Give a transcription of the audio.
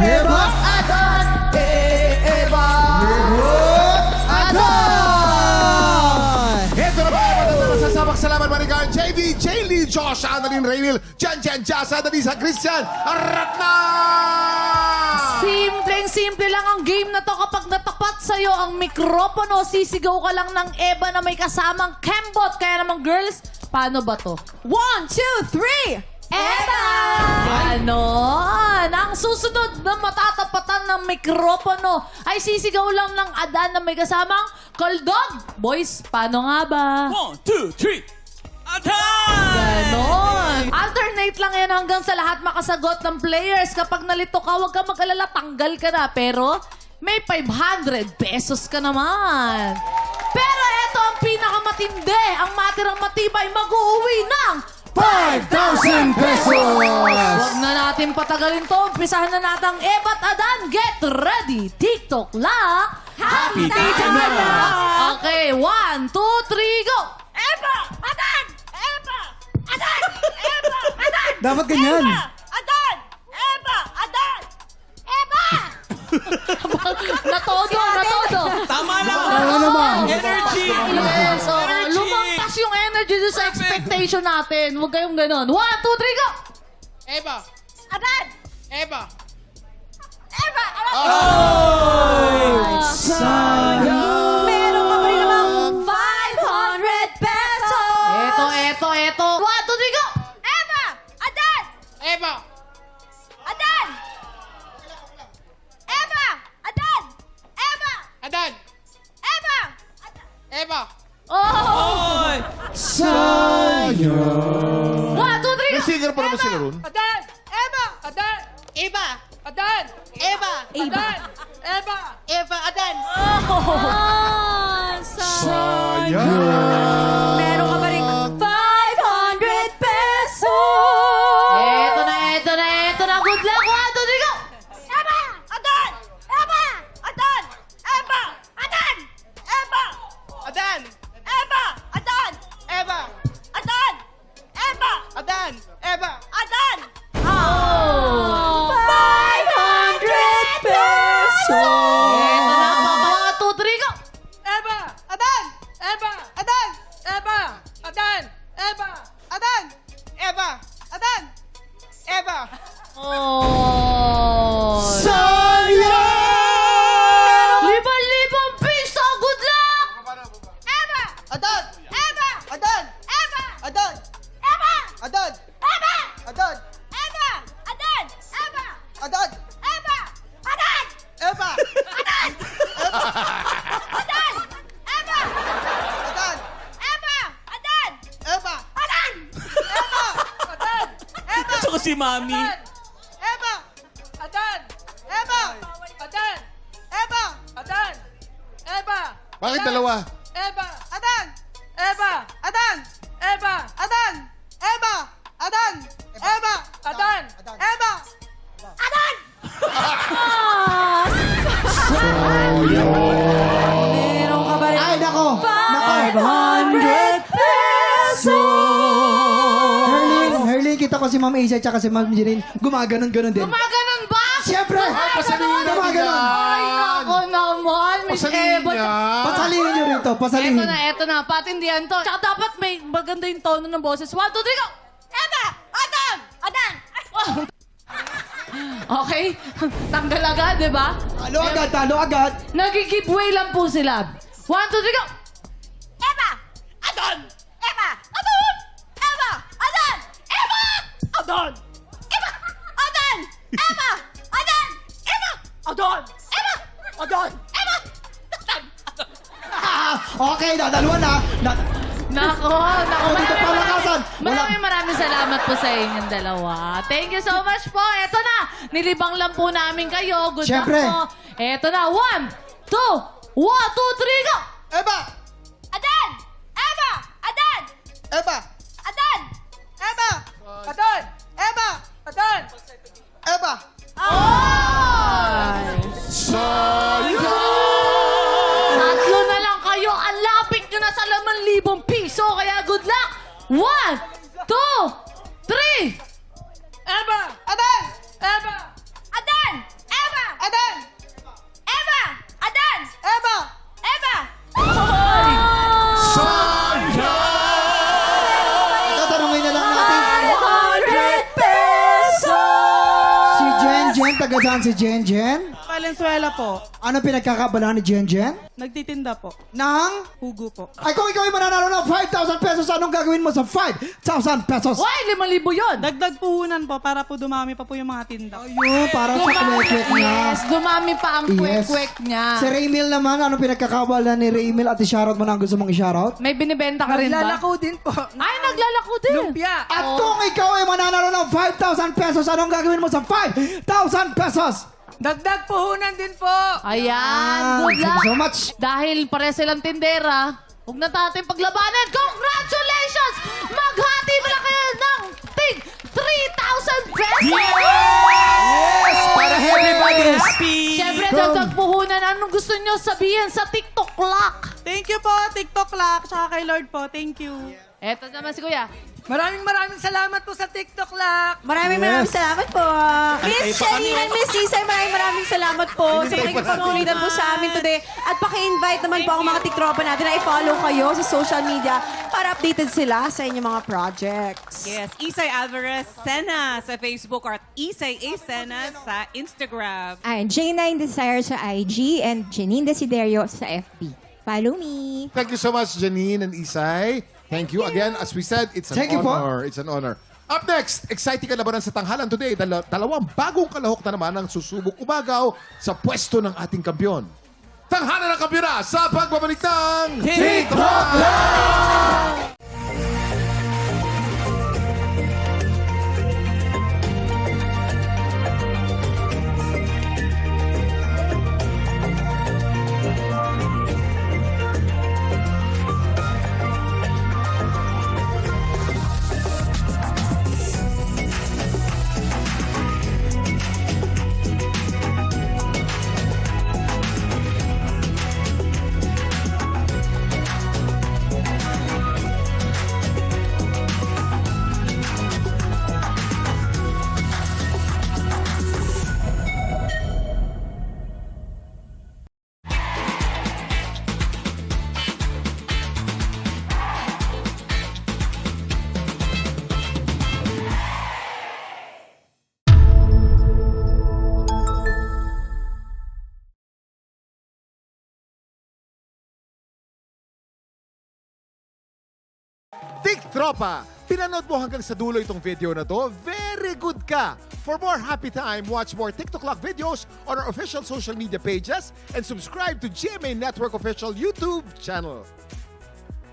Eva! Adan! Eva! Ito na ba ang magandang sasabak salamat Maricar, JV, Jaylee, Josh, Annalyn, Raynil, Jan, Jasa, Danisa, Christian, Aratna! Simpleng-simple lang ang game na to. Kapag natapat sa'yo ang mikropono, sisigaw ka lang ng Eva na may kasamang kembot. Kaya naman, girls, paano ba to? 1, 2, 3! Eva! Ganon! Ang susunod na matatapatan ng mikropono ay sisigaw lang ng Adan na may kasamang koldog. Boys, paano nga ba? 1, 2, 3. Attack! Ganon. Alternate lang yan hanggang sa lahat makasagot ng players. Kapag nalito ka, huwag ka mag-alala, tanggal ka na. Pero may 500 pesos ka naman. Pero eto ang pinakamatindi. Ang matirang matibay mag-uuwi ng 5,000 pesos! Huwag na natin patagalin to. Umpisahan na natin ang Eva at Adan. Get ready. TikTok lang. Happy time na! Okay, 1, 2, 3, go! Eva! Adan! Eva! Adan! Eva! Adan! Dapat ganyan. Eva! Adan! Eva! Adan! Eva! Natodo, natodo. Tama lang! Tama naman. Energy! Yes, oo. Energy! Lumampas yung energy doon sa expectation natin. Huwag kayong ganon. 1, 2, 3, go! Eva! Adan! Eva! Eva! Adan! Sayang! Meron ka pa rin namang 500 pesos! Eto. 1, 2, 3, go! Eva! Adan! Eva! Adan! Eva! Adan! Eva! Adan! Eva! Eva! Oh! Oy! Sayang! 1, 2, 3, May go! singer pa naman sila ron. Adan! Eva! Adan! Eva! Adan! Eva! Adan! Eva! Eva! Adan! Sayang! Meron ka pa rin 500 pesos! Eto na. Good luck. 1, 2, 3, go! Eva! Adan! Eva! Adan! Eva! Adan! Eva! Adan! Eva! Adan! Eva! Adan! Eva! Adan! Eva! Adan! Oh! 500 pesos! Eto na. 1, 2, 3, go! Eva! Adan! Eva! Adan! Eva! Adan! Eva! Adan! Eva! Adan! Eva! Oh! Sayang! 5,000 piso! Good luck! Eva! Adan! Eva! Adan! Eva! Adan! Eva! Adan! Eva! Adan! Eva! Adan! Eva! Adan! Eva! Adan! Eva! Adan! Adan! Eva! Adan! Eva! Adan! Eva! Adan! Adan! Eva! Gusto ko si Mami. Eva! Adan! Eva! Adan! Eva! Adan! Eva! Bakit dalawa? Eva! Adan! Eva! Adan! Eva! Adan! Eva! Adan! Eva! Adan! Eva! Adan! Meron ka ba rin? Ay, nako! 500 pesos! Herling, kita ko si Ma'am Asia at si Ma'am Jeline. Gumaganon-ganon din. Gumaganon ba? Siyempre! Pasalihin natin Gumaganon! Ay, yan! nako naman. Miss Pasalihin Eva. niya! Pasalihin nyo rito, pasalihin. Eto na. Patindihan to. Tsaka dapat may maganda yung tono ng boses. 1, 2, 3, go! Eva! Adan! Adan! Okay? Tanggal agad, di ba? Talo agad. Nag-giveaway lang po sila. 1, 2, 3, go! Eva! Adan! Eva! Adan! Eva! Adan! Eva! Adan! Eva! Adan! Eva! Adan! Eva! Adan! Eva! Adan! Eva! Adan! Okay, dalawa na. Nako. Dito palakasan. Maraming salamat po sa inyong dalawa. Thank you so much po. Eto na. Nilibang lang po namin kayo. Good Siyempre. luck po. Eto na. 1, 2, 3, go! Eva! Adan! Eva! Adan! Eva! Adan! Eva! Adan! Eva! Adan! Eva! Ay! Sayang! Tatlo na lang kayo. Ang lapit nyo na sa 5,000 piso. Kaya good luck. 1, 2, 3. Eva! Adan! Eva! Adan! Jen, taga saan si Jen? Valenzuela po. Ano pinagkakabalaan ni Jen? Nagtitinda po. Nang? Hugo po. Ay, kung ikaw ay mananalo ng 5,000 pesos, anong gagawin mo sa 5,000 pesos? Uy, 5,000 yun! Dagdag puhunan po para po dumami pa po yung mga tinda. Ayun, para sa kwek-kwek niya. Yes, dumami pa ang Yes. kwek-kwek niya. Si Raymil naman, ano pinagkakabalaan ni Raymil at i-shoutout mo na ang gusto mong i-shoutout? May binibenta ka rin ba? Naglalako din po. Ay, naglalako din. Lumpia. At kung ikaw ay mananalo ng 5,000 pesos, anong gagawin mo sa 5,000 pesos? Dagdag puhunan din po. Ayan, good Thank luck. you so much. Dahil pare silang tindera, huwag na natin paglabanan. Congratulations! Maghati na kayo ng tig 3,000 pesos! Yes! Para everybody! Happy! Siyempre, dagdag puhunan. Anong gusto nyo sabihin sa TikTok Lock? Thank you po, TikTok Lock, tsaka kay Lord po. Thank you. Eto naman si Kuya. Maraming salamat po sa TikTok Lock. Maraming salamat po. Miss Sherry and Miss Isay, maraming salamat po sa pagkikipagkulitan po sa amin today. At paki-invite naman po ang mga tiktropa natin na i-follow kayo sa social media para updated sila sa inyong mga projects. Yes, Isay Alvarez Sena sa Facebook or Isay A. Sena sa Instagram. Ay, J9 Desire sa IG and Janine Desiderio sa FB. Follow me. Thank you so much, Janine and Isay. Thank you again. As we said, it's an Thank you po. honor. It's an honor. Up next, exciting ka labanan sa tanghalan today. Dalawang bagong kalahok na naman ang susubok umagaw sa pwesto ng ating kampiyon. Tanghalan ng kampiyon sa pagbabalik ng TikTok Live! TikTropa, pinanood mo hanggang sa dulo itong video na to? Very good ka! For more happy time, watch more TikTok Lock videos on our official social media pages and subscribe to GMA Network official YouTube channel.